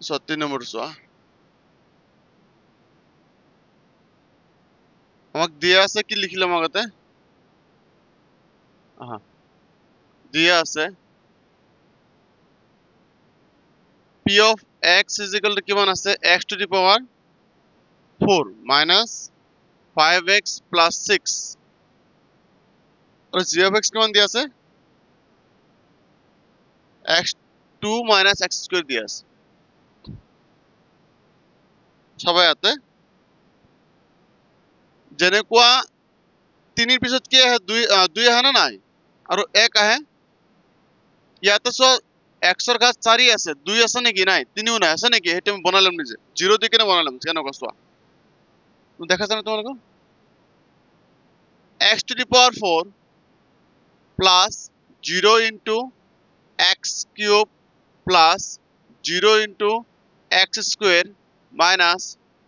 3 number চোৱা আমাক দিয়া আছে কি লিখিলাম আগতে দিয়া আছে p of x is equal to কিমান আছে x to the power 4 minus 5x plus 6 আৰু g of x কিমান দিয়া আছে x2 minus x square দিয়া আছে সবাই ইয়াতে যেনেকুৱা 3 ৰ পিছত কি আহে 2 আহে না নাই আৰু 1 আহে ইয়াতে সো x ৰ ঘাত 4 আছে 2 আছে নেকি নাই 3ও নাই আছে নেকি হেতু বনালাম নিজে 0 দি কেনে বনালাম কেন কষ্ট দেখা জানো তোমালোক x to the power 4 plus 0 into x cube plus 0 into x square minus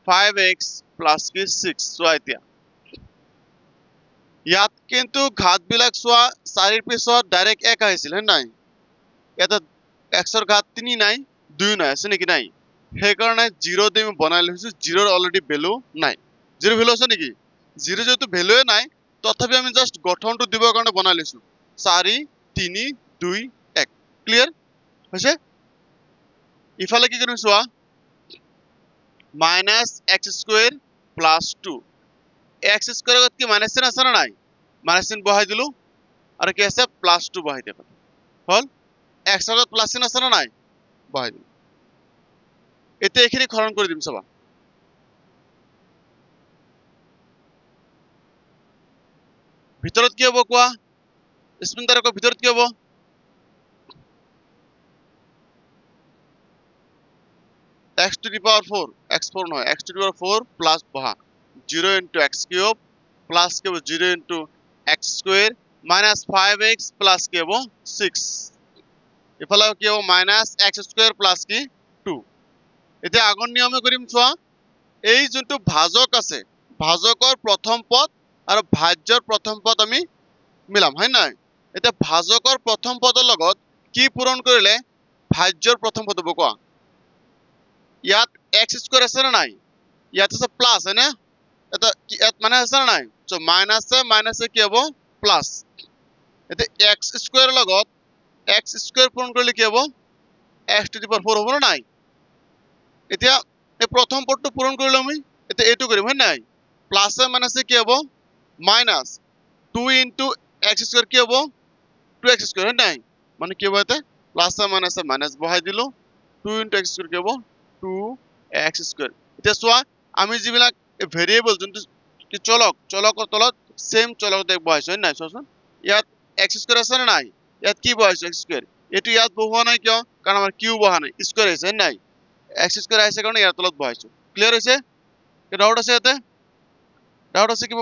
5x plus 6 so এতিয়া ইয়াত কিন্তু ঘাত বিলাক সোয়া 4 ৰ পিছত ডাইৰেক্ট 1 আহিছিল হে নাই এটা x ৰ ঘাত 3 নাই 2 নাই আছে নেকি নাই সেই কাৰণে 0 দি আমি বনাই লৈছো 0 ৰ অলৰেডি ভ্যালু নাই 0 ভ্যালু আছে নেকি 0 যেটো ভ্যালুয়ে নাই তথাপি আমি জাস্ট গঠনটো দিবৰ কাৰণে বনাই লৈছো 4 3 2 1 ক্লিয়াৰ হৈছে ইফালে কি কৰিম সোয়া minus x square plus 2 x square গত কি মাইনাস চিন আছে না নাই মাইনাস চিন বহাই দিলু আর কি আছে প্লাস 2 বহাই দেব হল x গত প্লাস চিন আছে না নাই বহাই দিলু এতে এখানে খরণ করে দিম সবা ভিতৰত কি হ'ব কোৱা স্পিনদাৰ কো ভিতৰত কি হ'ব x to the power 4 x4 নহয় x to the power 4 plus বহা 0 into x cube plus কি হ'ব 0 into x square minus 5x plus কি হ'ব 6 ইফালে কি হ'ব minus x square plus কি 2 এতিয়া আগৰ নিয়মে কৰিম চোৱা এই যোনটো ভাজক আছে ভাজকৰ প্ৰথম পদ আৰু ভাজ্যৰ প্ৰথম পদ আমি মিলাম হয় নাই এটা ভাজকৰ প্ৰথম পদৰ লগত কি পূৰণ কৰিলে ভাজ্যৰ প্ৰথম পদ হ'ব কোৱা ইয়াত x স্কয়ার আছে না নাই ইয়াত আছে প্লাস হয় না এটা ইয়াত মানে আছে না নাই সো মাইনাসে কি হ'ব প্লাস এতে x স্কয়ার লগত x স্কয়ার পূৰণ কৰিলে কি হ'ব x to the power 4 হ'ব না নাই এতিয়া এই প্ৰথম পদটো পূৰণ কৰিলে আমি এতে এটো কৰিম হয় নাই প্লাসে মাইনাসে কি হ'ব মাইনাস 2 into x স্কয়ার কি হ'ব 2x স্কয়ার হয় নাই মানে কি হ'ব এতে প্লাসে মাইনাসে মাইনাস বহাই দিলো 2 into x স্কয়ার কি হ'ব 2x স্কয়ার এটা সোয়া আমি যিবিলাক ভেরিয়েবল যোনটো কি চলকৰ তলত সেম চলক দেখ বহাইছো হয় নাই সোচোন ইয়াত x স্কয়ার আছে না নাই ইয়াত কি বহাইছো x স্কয়ার এটো ইয়াত বহোৱা নাই কিয় কাৰণ আমাৰ কিউ বহা নাই স্কয়াৰ আছে নাই x স্কয়াৰ আছে কাৰণে ইয়াত তলত বহাইছো ক্লিয়াৰ হৈছে কি ডাউট আছে এতে ডাউট আছে কি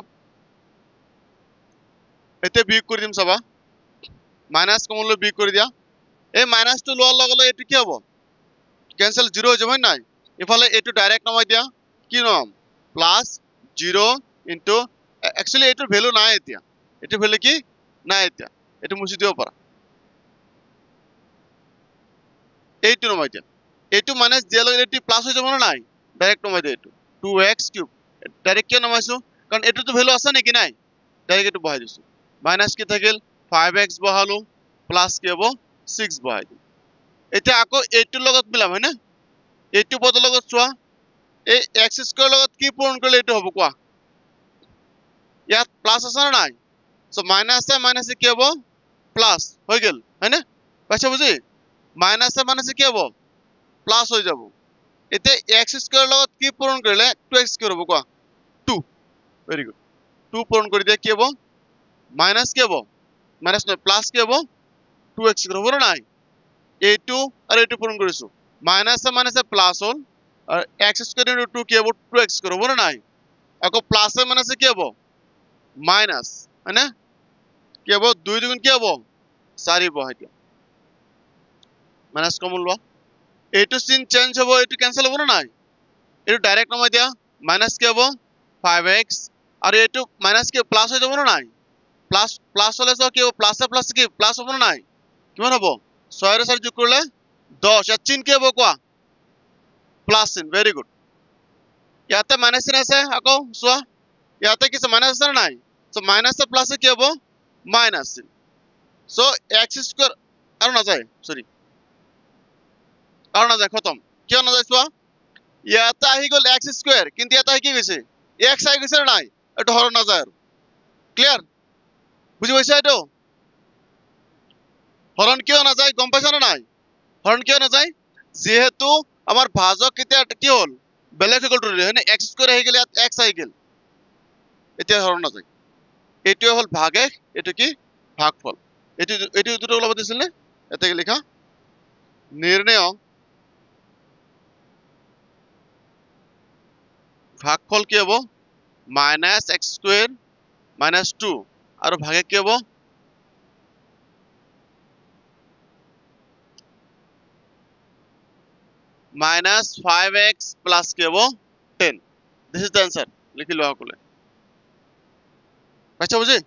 এতে বিয়োগ কৰি দিম সবা মাইনাস কমলৈ বিয়োগ কৰি দিয়া এই মাইনাসটো লোৱাৰ লগে লগে এটো কি হ'ব कैंसिल 0 হৈ যাব নাই ইফালে এটো ডাইরেক্ট নামাই দিয়া কি নাম প্লাস 0 ইনটু एक्चुअली এটো ভ্যালু নাই এতিয়া এটো ভ্যালু কি নাই এতিয়া এটো মুছি দিব পাৰা এইটো নামাই দিয়া এটো মাইনাস দিয়া লগে এটো প্লাস হৈ যাব না নাই ডাইরেক্ট নামাই দিয়া এটো 2x কিউব ডাইরেক্ট কি নামাইছো কাৰণ এটো তো ভ্যালু আছে নেকি নাই ডাইরেক্ট এটো বহাই দিছো মাইনাস কি থাকিল 5x বহালো প্লাস কি হ'ব 6 বহাই দিম এতিয়া আকৌ এইটো লগত মিলাম হয় না এইটো পদৰ লগত চোৱা এই x স্কয়াৰ লগত কি পূৰণ কৰিলে এইটো হ'ব কোৱা ইয়াত প্লাস আছে না নাই সো মাইনাসে কি হ'ব প্লাস হৈ গেল হয় না পাইছা বুজি মাইনাসে কি হ'ব প্লাস হৈ যাব এতিয়া x স্কয়াৰ লগত কি পূৰণ কৰিলে 2x স্কয়াৰ হ'ব কোৱা 2 ভেৰি গুড 2 পূৰণ কৰি দিয়া কি হ'ব মাইনাস কি হ'ব মাইনাস নহয় প্লাস কি হ'ব 2x স্কয়াৰ হ'ব না নাই এইটো আৰু এইটো পূৰণ কৰিছো মাইনাসে প্লাস হল আর x স্কয়ার ইনটু 2 কি হ'ব 2x স্কয়ার হ'ব না নাই আকৌ প্লাসে মাইনাসে কি হ'ব মাইনাস মানে কি হ'ব 2 দুগুণ কি হ'ব 4 বহাই দিয়া মাইনাস কমন লোৱা এইটো চিন চেঞ্জ হ'ব এইটো ক্যান্সেল হ'ব না নাই এইটো ডাইরেক্ট নামাই দিয়া মাইনাস কি হ'ব 5x আৰু এইটো মাইনাস কি প্লাস হৈ যাব না নাই প্লাস হলে কি হ'ব প্লাসে কি প্লাস হ'ব না নাই কিমান হ'ব 6 ৰ 4 যোগ কৰিলে 10 এৰ চিহ্ন কি হ'ব কোৱা প্লাছ চিন ভেৰি গুড ইয়াতে মাইনাছ চিন আছে আকৌ চোৱা ইয়াতে কিছু মাইনাছ আছে নাই সো মাইনাছ প্লাছ কি হ'ব মাইনাছ চিন সো x স্কয়ার আৰু নাযায় সৰি আৰু নাযায় খতম কিয় নাযায় চোৱা ইয়াতে আহি গ'ল x স্কয়াৰ কিন্তু ইয়াতে কি গৈছে x আহি গৈছে নাই এটো হৰণ নাযায় আৰু ক্লিয়াৰ বুজি পাইছা এটো হৰণ কিয় নাযায় গম পাইছা না নাই হৰণ কিয় নাযায় যেহেতু আমাৰ ভাজক কেতিয়া কি হ'ল বেলেগ হৈ গ'ল তো হয়নে x স্কয়ার আহি গ'ল ইয়াত x আহি গ'ল এতিয়া হৰণ নাযায় এটোৱে হ'ল ভাগশেষ এটো কি ভাগফল এটো দুটো ওলাব দিছিল নে এতে লিখা নিৰ্ণয় ভাগফল কি হ'ব -x স্কয়াৰ -2 আৰু ভাগে কি হ'ব -5x plus কি হ'ব 10 this is the answer লিখি লোৱা সকলে পাইছা বুজি